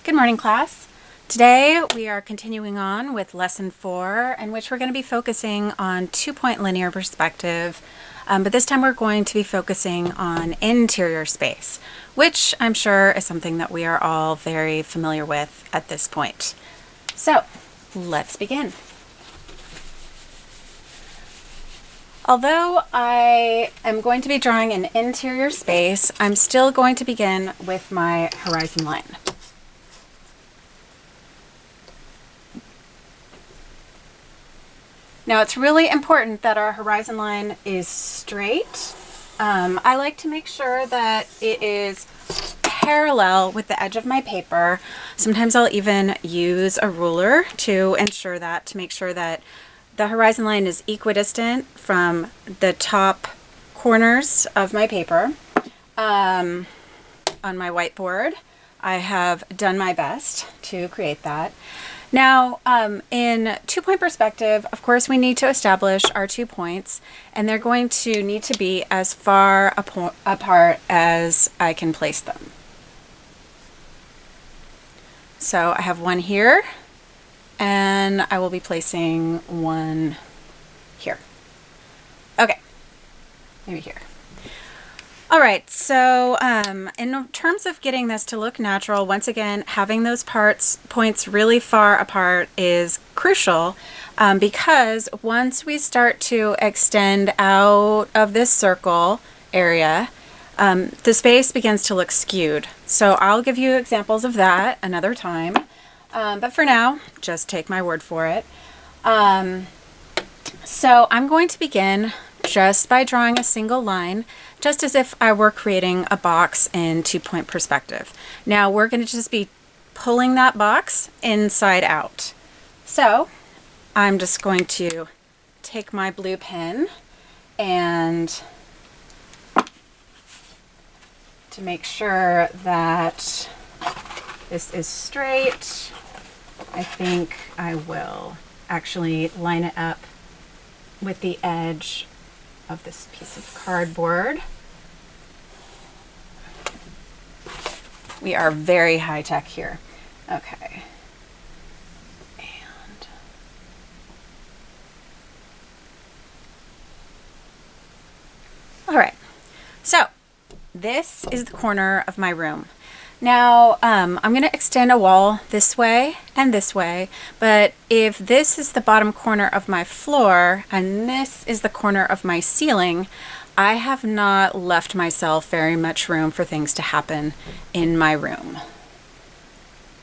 Good morning, class. Today we are continuing on with lesson 4, in which we're going to be focusing on two-point linear perspective, but this time we're going to be focusing on interior space, which I'm sure is something that we are all very familiar with at this point. So let's begin. Although I am going to be drawing an interior space, I'm still going to begin with my horizon line. Now it's really important that our horizon line is straight. I like to make sure that it is parallel with the edge of my paper. Sometimes I'll even use a ruler to ensure that, to make sure that the horizon line is equidistant from the top corners of my paper. On my whiteboard, I have done my best to create that. Now, in two-point perspective, of course, we need to establish our 2 points, and they're going to need to be as far apart as I can place them. So I have one here, and I will be placing one here. Okay, maybe here. All right, so in terms of getting this to look natural, once again, having those points really far apart is crucial because once we start to extend out of this circle area, the space begins to look skewed. So I'll give you examples of that another time, but for now, just take my word for it. So I'm going to begin just by drawing a single line, just as if I were creating a box in two-point perspective. Now we're going to just be pulling that box inside out. So I'm just going to take my blue pen and to make sure that this is straight, I think I will actually line it up with the edge of this piece of cardboard. We are very high tech here. Okay. And all right. So this is the corner of my room. Now, I'm going to extend a wall this way and this way, but if this is the bottom corner of my floor and this is the corner of my ceiling, I have not left myself very much room for things to happen in my room.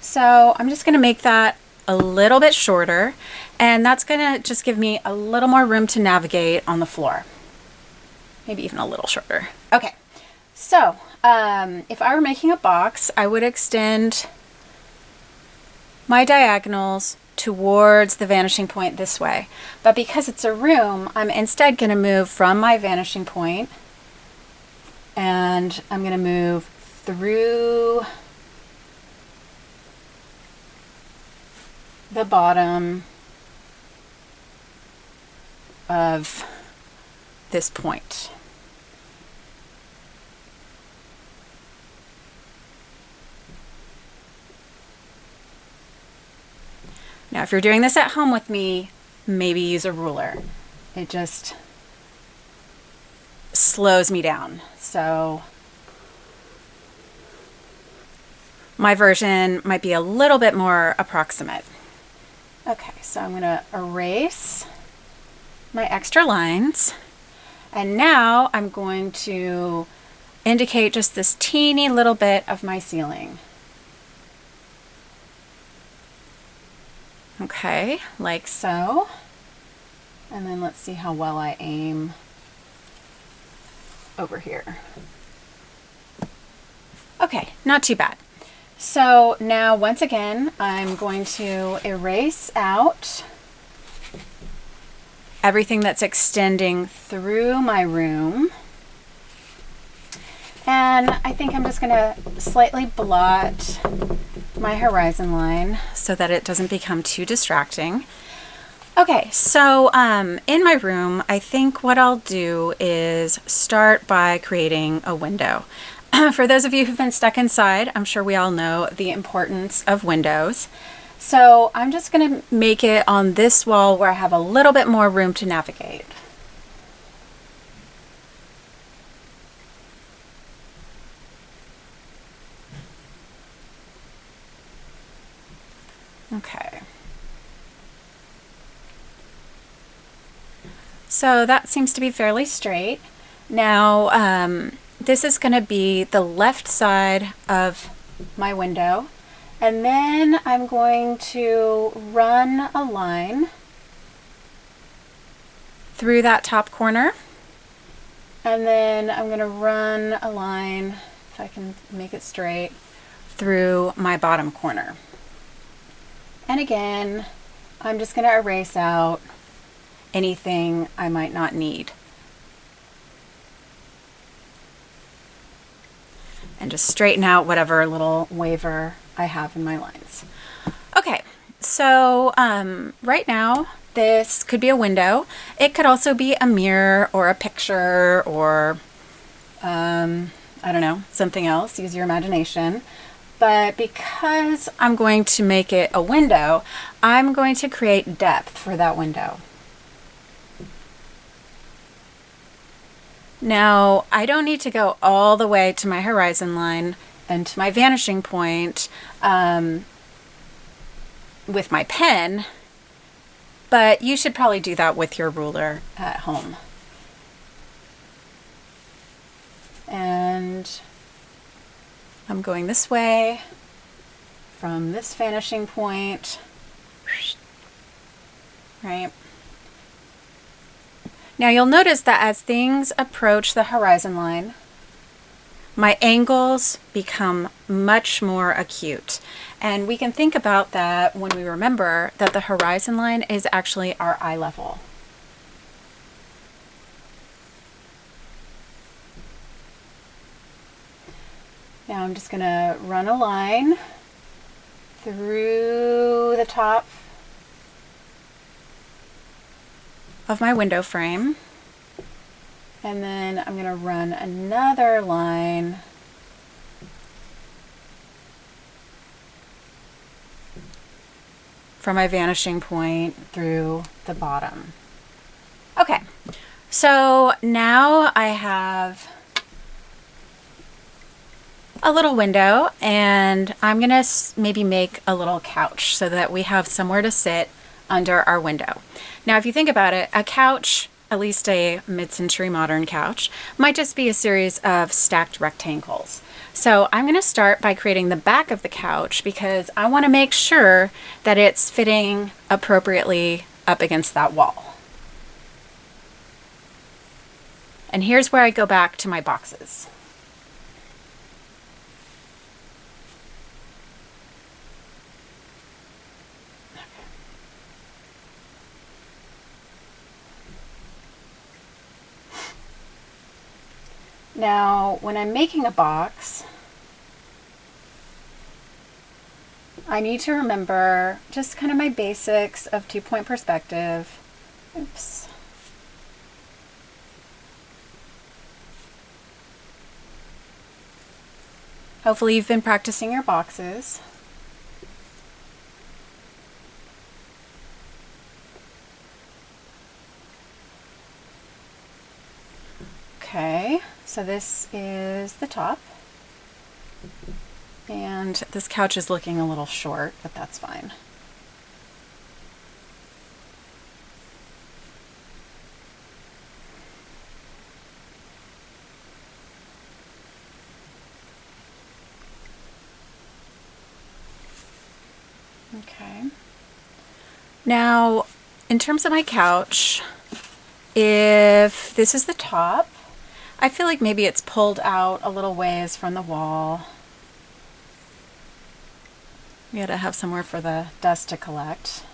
So I'm just going to make that a little bit shorter, and that's going to just give me a little more room to navigate on the floor. Maybe even a little shorter. Okay, so if I were making a box, I would extend my diagonals towards the vanishing point this way. But because it's a room, I'm instead going to move from my vanishing point, and I'm going to move through the bottom of this point. Now, if you're doing this at home with me, maybe use a ruler. It just slows me down. So my version might be a little bit more approximate. Okay, so I'm going to erase my extra lines. And now I'm going to indicate just this teeny little bit of my ceiling. Okay, like so. And then let's see how well I aim over here. Okay, not too bad. So now once again, I'm going to erase out everything that's extending through my room. And I think I'm just going to slightly blot my horizon line so that it doesn't become too distracting. Okay, so in my room, I think what I'll do is start by creating a window. For those of you who've been stuck inside, I'm sure we all know the importance of windows. So I'm just going to make it on this wall where I have a little bit more room to navigate. Okay. So that seems to be fairly straight. Now, this is going to be the left side of my window. And then I'm going to run a line through that top corner. And then I'm going to run a line, if I can make it straight, through my bottom corner. And again, I'm just going to erase out anything I might not need. And just straighten out whatever little waver I have in my lines. Okay, so right now this could be a window. It could also be a mirror or a picture or I don't know, something else. Use your imagination. But because I'm going to make it a window, I'm going to create depth for that window. Now, I don't need to go all the way to my horizon line and to my vanishing point with my pen, but you should probably do that with your ruler at home. And I'm going this way from this vanishing point, right? Now you'll notice that as things approach the horizon line, my angles become much more acute. And we can think about that when we remember that the horizon line is actually our eye level. Now I'm just going to run a line through the top of my window frame, and then I'm going to run another line from my vanishing point through the bottom. Okay, so now I have a little window, and I'm going to maybe make a little couch so that we have somewhere to sit under our window. Now, if you think about it, a couch, at least a mid-century modern couch, might just be a series of stacked rectangles. So I'm going to start by creating the back of the couch because I want to make sure that it's fitting appropriately up against that wall. And here's where I go back to my boxes. Now, when I'm making a box, I need to remember just kind of my basics of 2-point perspective. Oops. Hopefully you've been practicing your boxes. Okay, so this is the top. And this couch is looking a little short, but that's fine. Okay. Now, in terms of my couch, if this is the top, I feel like maybe it's pulled out a little ways from the wall. We gotta have somewhere for the dust to collect.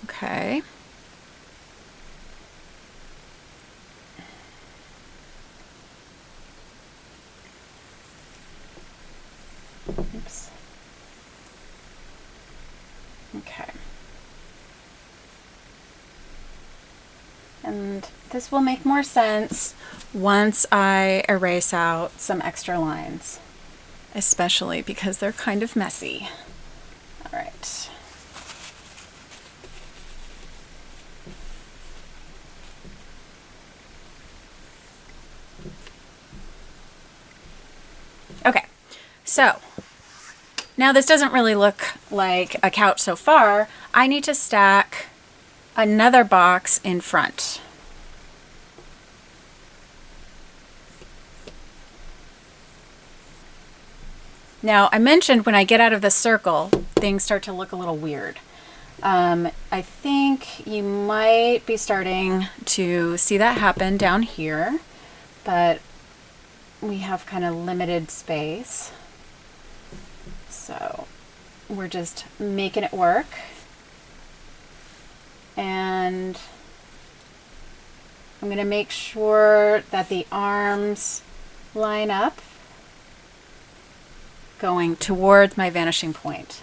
Okay. Oops. Okay. And this will make more sense once I erase out some extra lines, especially because they're kind of messy. All right. Okay, so now this doesn't really look like a couch so far. I need to stack another box in front. Now, I mentioned when I get out of the circle, things start to look a little weird. I think you might be starting to see that happen down here, but we have kind of limited space. So we're just making it work. And I'm going to make sure that the arms line up going towards my vanishing point.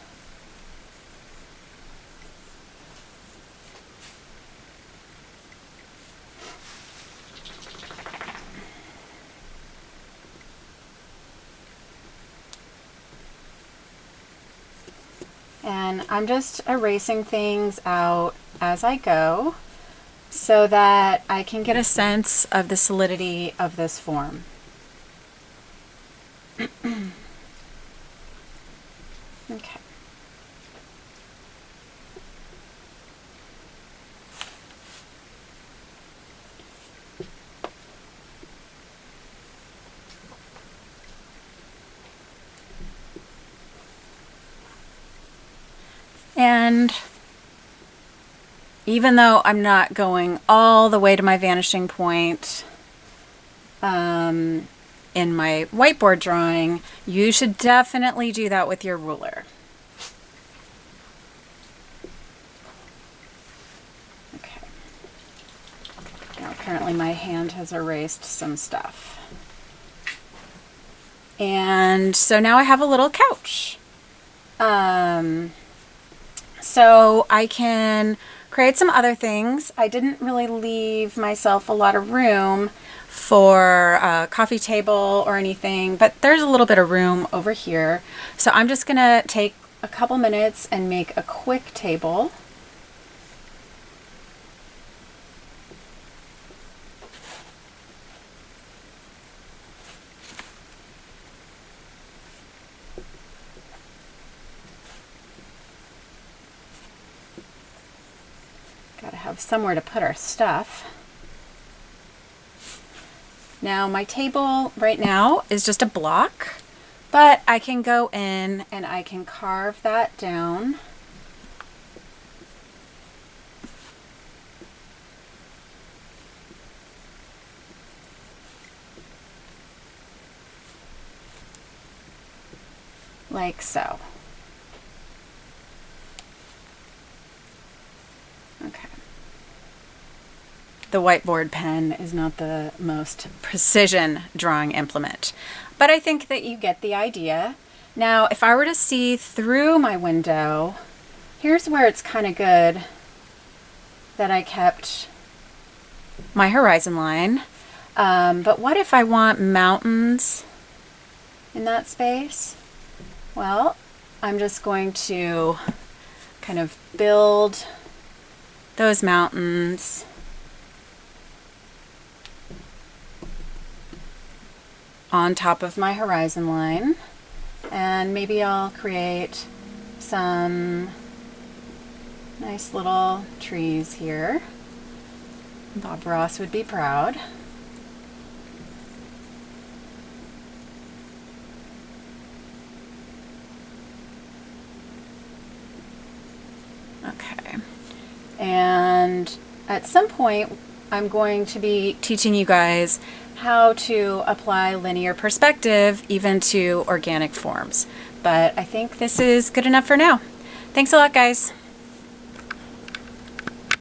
And I'm just erasing things out as I go so that I can get a sense of the solidity of this form. Okay. And even though I'm not going all the way to my vanishing point in my whiteboard drawing, you should definitely do that with your ruler. Okay. Now apparently my hand has erased some stuff. And so now I have a little couch. So I can create some other things. I didn't really leave myself a lot of room for a coffee table or anything, but there's a little bit of room over here. So I'm just gonna take a couple minutes and make a quick table. Gotta have somewhere to put our stuff. Now my table right now is just a block, but I can go in and I can carve that down. Like so. Okay. The whiteboard pen is not the most precision drawing implement, but I think that you get the idea. Now, if I were to see through my window, here's where it's kind of good that I kept my horizon line. But what if I want mountains in that space? Well, I'm just going to kind of build those mountains on top of my horizon line, and maybe I'll create some nice little trees here. Bob Ross would be proud. Okay. And at some point, I'm going to be teaching you guys how to apply linear perspective even to organic forms. But I think this is good enough for now. Thanks a lot, guys.